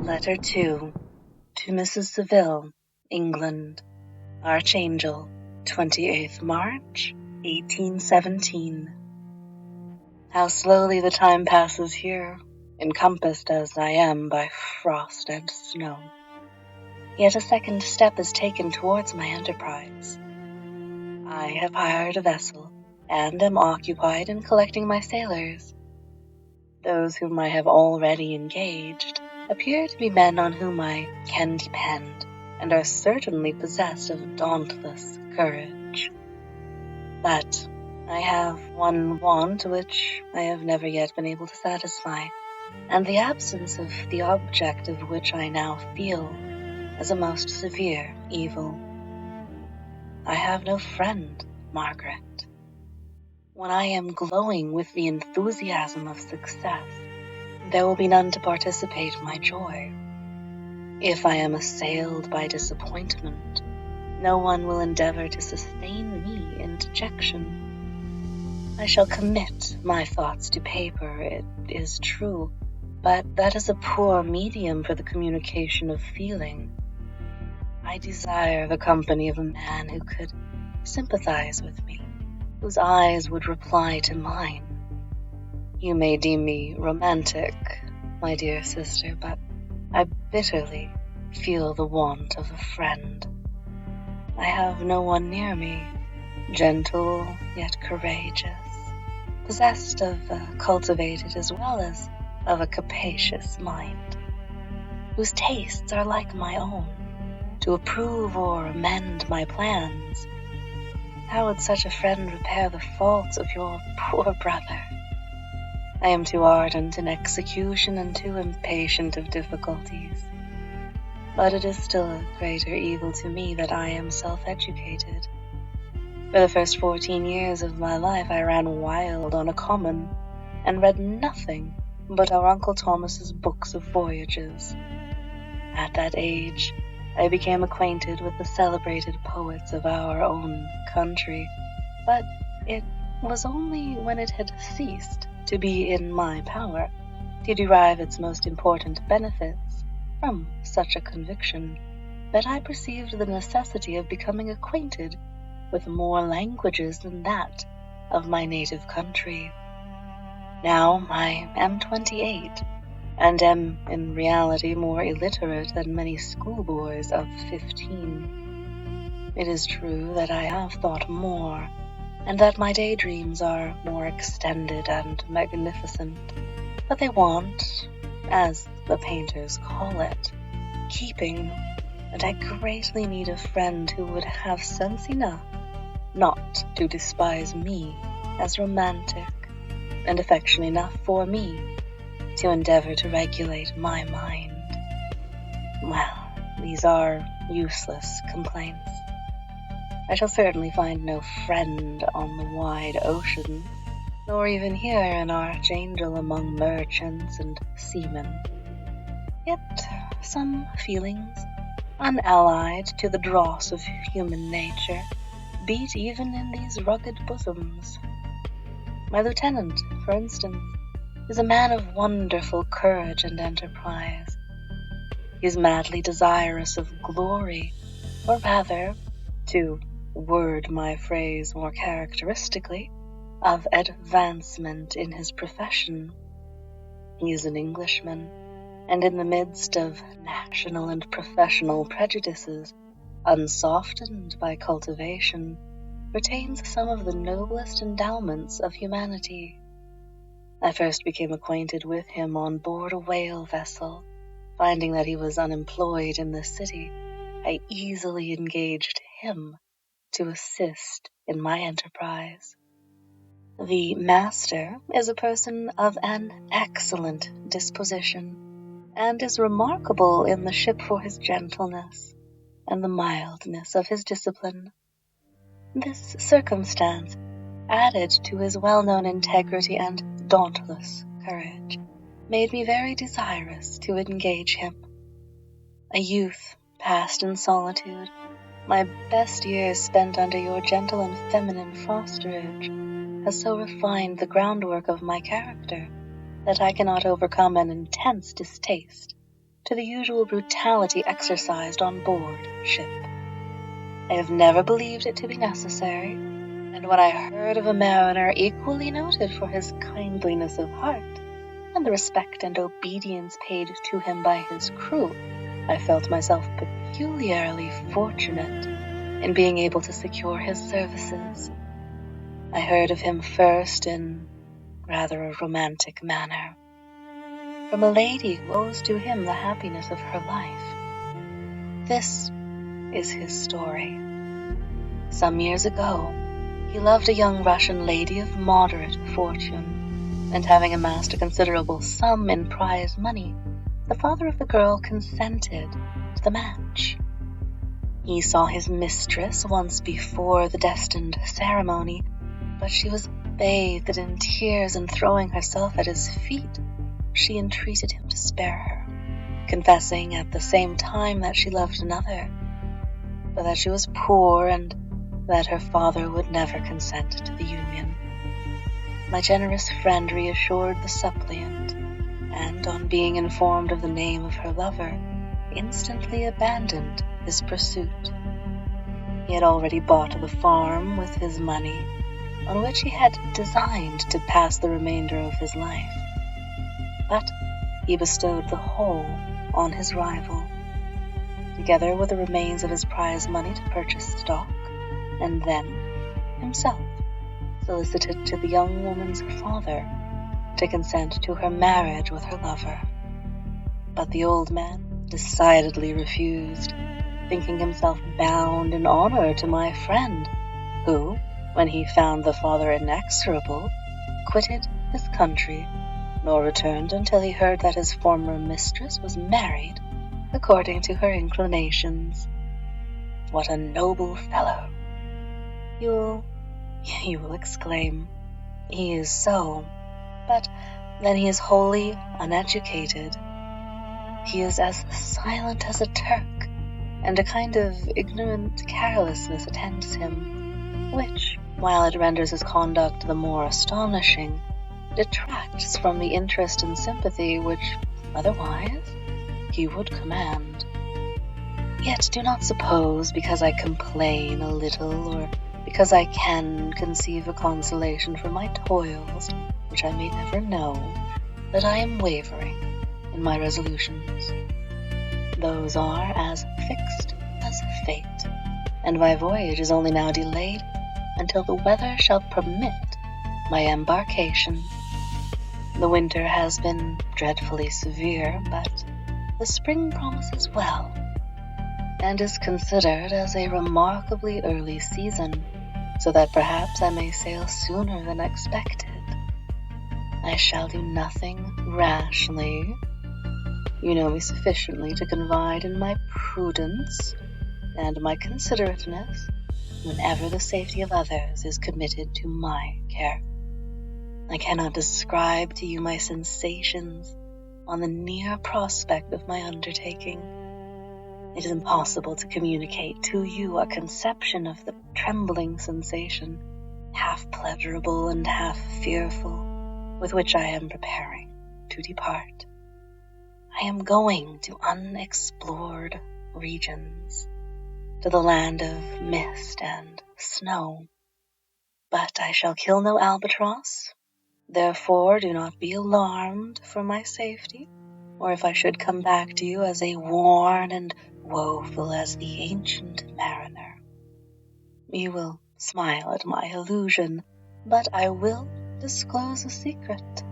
Letter 2 to Mrs. Seville, England, Archangel, 28th March, 1817. How slowly the time passes here, encompassed as I am by frost and snow. Yet a second step is taken towards my enterprise. I have hired a vessel, and am occupied in collecting my sailors. Those whom I have already engaged appear to be men on whom I can depend, and are certainly possessed of dauntless courage. But I have one want which I have never yet been able to satisfy, and the absence of the object of which I now feel as a most severe evil. I have no friend, Margaret. When I am glowing with the enthusiasm of success, there will be none to participate my joy. If I am assailed by disappointment, no one will endeavor to sustain me in dejection. I shall commit my thoughts to paper, it is true, but that is a poor medium for the communication of feeling. I desire the company of a man who could sympathize with me, whose eyes would reply to mine. You may deem me romantic, my dear sister, but I bitterly feel the want of a friend. I have no one near me, gentle yet courageous, possessed of a cultivated as well as of a capacious mind, whose tastes are like my own, to approve or amend my plans. How would such a friend repair the faults of your poor brother? I am too ardent in execution and too impatient of difficulties. But it is still a greater evil to me that I am self-educated. For the first 14 years of my life I ran wild on a common, and read nothing but our Uncle Thomas's books of voyages. At that age, I became acquainted with the celebrated poets of our own country, but it was only when it had ceased to be in my power to derive its most important benefits from such a conviction that I perceived the necessity of becoming acquainted with more languages than that of my native country. Now I am 28, and am in reality more illiterate than many schoolboys of 15. It is true that I have thought more, and that my daydreams are more extended and magnificent, but they want, as the painters call it, keeping, and I greatly need a friend who would have sense enough not to despise me as romantic, and affection enough for me to endeavor to regulate my mind. Well, these are useless complaints. I shall certainly find no friend on the wide ocean, nor even here an archangel among merchants and seamen. Yet some feelings, unallied to the dross of human nature, beat even in these rugged bosoms. My lieutenant, for instance, is a man of wonderful courage and enterprise. He is madly desirous of glory, or rather, to word my phrase more characteristically, of advancement in his profession. He is an Englishman, and in the midst of national and professional prejudices, unsoftened by cultivation, retains some of the noblest endowments of humanity. I first became acquainted with him on board a whale vessel. Finding that he was unemployed in the city, I easily engaged him to assist in my enterprise. The master is a person of an excellent disposition, and is remarkable in the ship for his gentleness and the mildness of his discipline. This circumstance, added to his well-known integrity and dauntless courage, made me very desirous to engage him. A youth passed in solitude, my best years spent under your gentle and feminine fosterage, has so refined the groundwork of my character that I cannot overcome an intense distaste to the usual brutality exercised on board ship. I have never believed it to be necessary, and when I heard of a mariner equally noted for his kindliness of heart and the respect and obedience paid to him by his crew, I felt myself peculiarly fortunate in being able to secure his services. I heard of him first in rather a romantic manner, from a lady who owes to him the happiness of her life. This is his story. Some years ago, he loved a young Russian lady of moderate fortune, and having amassed a considerable sum in prize money, the father of the girl consented to the match. He saw his mistress once before the destined ceremony, but she was bathed in tears, and throwing herself at his feet, she entreated him to spare her, confessing at the same time that she loved another, but that she was poor and that her father would never consent to the union. My generous friend reassured the suppliant, and on being informed of the name of her lover, instantly abandoned his pursuit. He had already bought the farm with his money, on which he had designed to pass the remainder of his life, but he bestowed the whole on his rival, together with the remains of his prize money to purchase stock, and then himself solicited to the young woman's father to consent to her marriage with her lover. But the old man decidedly refused, thinking himself bound in honor to my friend, who, when he found the father inexorable, quitted his country, nor returned until he heard that his former mistress was married according to her inclinations. What a noble fellow! You will exclaim, he is so, but then he is wholly uneducated. He is as silent as a Turk, and a kind of ignorant carelessness attends him, which, while it renders his conduct the more astonishing, detracts from the interest and sympathy which, otherwise, he would command. Yet do not suppose, because I complain a little, or because I can conceive a consolation for my toils, which I may never know, that I am wavering in my resolutions. Those are as fixed as fate, and my voyage is only now delayed until the weather shall permit my embarkation. The winter has been dreadfully severe, but the spring promises well, and is considered as a remarkably early season, so that perhaps I may sail sooner than expected. I shall do nothing rashly. You know me sufficiently to confide in my prudence and my considerateness whenever the safety of others is committed to my care. I cannot describe to you my sensations on the near prospect of my undertaking. It is impossible to communicate to you a conception of the trembling sensation, half pleasurable and half fearful, with which I am preparing to depart. I am going to unexplored regions, to the land of mist and snow. But I shall kill no albatross, therefore do not be alarmed for my safety, or if I should come back to you as a worn and woeful as the ancient mariner. You will smile at my illusion, but I will disclose a secret.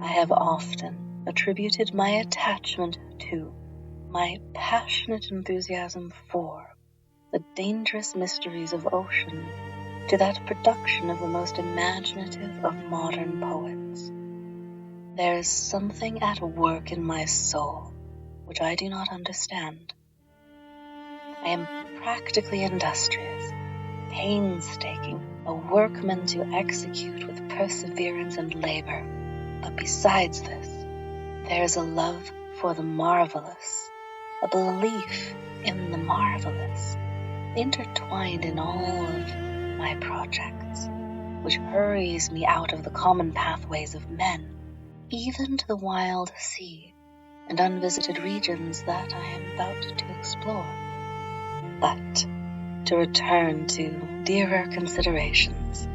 I have often attributed my attachment to, my passionate enthusiasm for, the dangerous mysteries of ocean, to that production of the most imaginative of modern poets. There is something at work in my soul which I do not understand. I am practically industrious, painstaking, a workman to execute with perseverance and labor. But besides this, there is a love for the marvelous, a belief in the marvelous, intertwined in all of my projects, which hurries me out of the common pathways of men, even to the wild sea, and unvisited regions that I am about to explore. But to return to dearer considerations,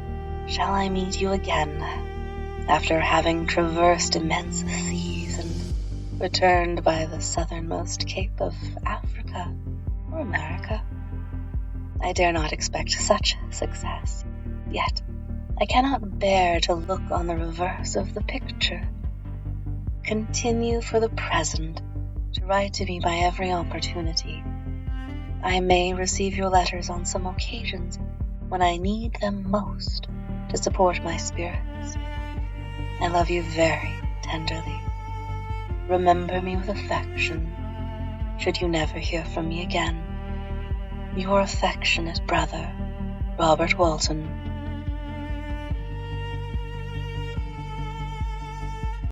shall I meet you again after having traversed immense seas and returned by the southernmost cape of Africa or America? I dare not expect such success, yet I cannot bear to look on the reverse of the picture. Continue for the present to write to me by every opportunity. I may receive your letters on some occasions when I need them most to support my spirits. I love you very tenderly. Remember me with affection, should you never hear from me again. Your affectionate brother, Robert Walton.